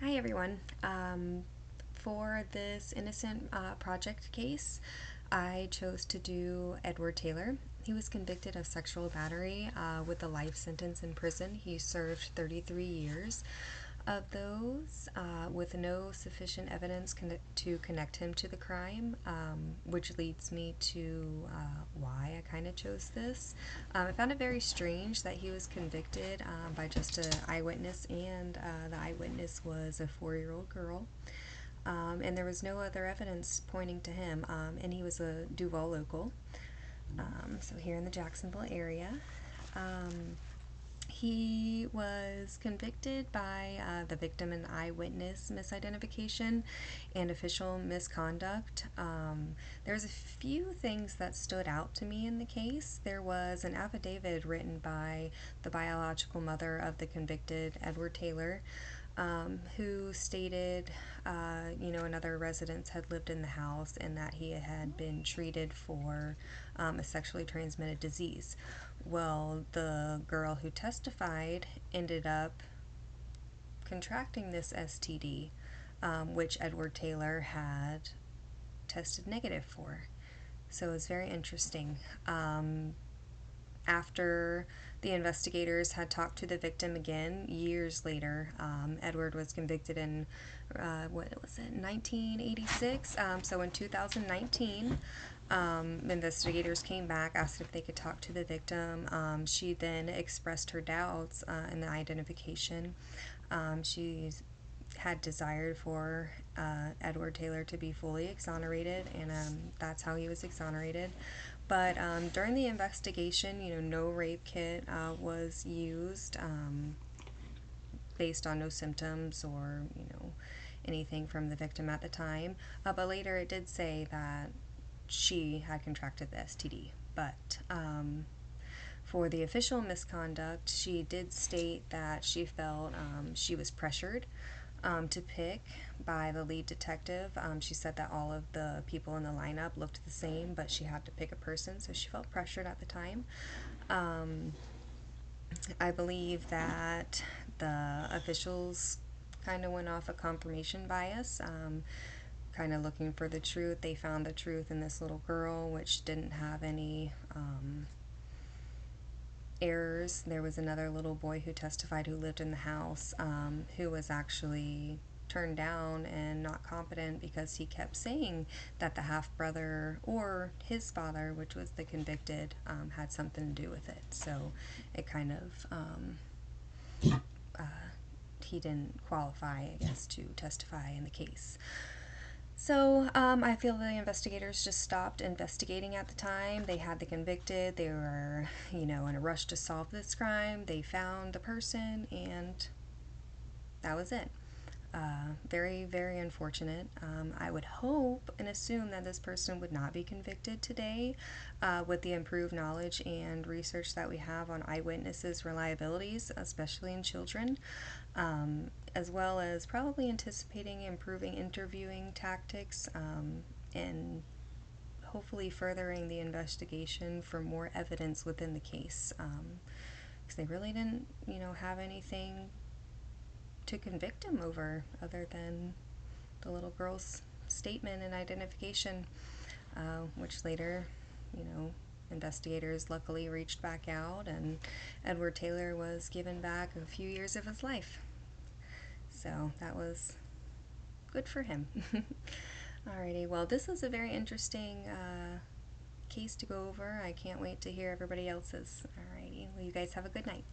Hi everyone. For this innocent project case, I chose to do Edward Taylor. He was convicted of sexual battery with a life sentence in prison. He served 33 years of those with no sufficient evidence to connect him to the crime, which leads me to why I kind of chose this. I found it very strange that he was convicted by just an eyewitness, and the eyewitness was a 4-year-old girl. And there was no other evidence pointing to him, and he was a Duval local, so here in the Jacksonville area. He was convicted by the victim and eyewitness misidentification and official misconduct. There's a few things that stood out to me in the case. There was an affidavit written by the biological mother of the convicted Edward Taylor, who stated, another resident had lived in the house and that he had been treated for a sexually transmitted disease. Well, the girl who testified ended up contracting this STD, which Edward Taylor had tested negative for. So it was very interesting. After the investigators had talked to the victim again years later, Edward was convicted in, 1986? So in 2019, investigators came back, asked if they could talk to the victim. She then expressed her doubts in the identification. She had desired for Edward Taylor to be fully exonerated, and that's how he was exonerated. But during the investigation, no rape kit was used based on no symptoms or, anything from the victim at the time. But later it did say that she had contracted the STD. But for the official misconduct, she did state that she felt she was pressured to pick by the lead detective. She said that all of the people in the lineup looked the same, but she had to pick a person, so she felt pressured at the time. I believe that the officials kind of went off a confirmation bias, kind of looking for the truth. They found the truth in this little girl, which didn't have any errors. There was another little boy who testified who lived in the house, who was actually turned down and not competent because he kept saying that the half brother or his father, which was the convicted, had something to do with it. So it kind of he didn't qualify, I guess, to testify in the case. So I feel the investigators just stopped investigating at the time. They had the convicted. They were, in a rush to solve this crime. They found the person, and that was it. Very, very unfortunate. I would hope and assume that this person would not be convicted today with the improved knowledge and research that we have on eyewitnesses' reliabilities, especially in children, as well as probably anticipating improving interviewing tactics and hopefully furthering the investigation for more evidence within the case, because they really didn't, have anything to convict him over other than the little girl's statement and identification, which later, investigators luckily reached back out, and Edward Taylor was given back a few years of his life. So that was good for him. Alrighty, well, this was a very interesting case to go over. I can't wait to hear everybody else's. Alrighty, well, you guys have a good night.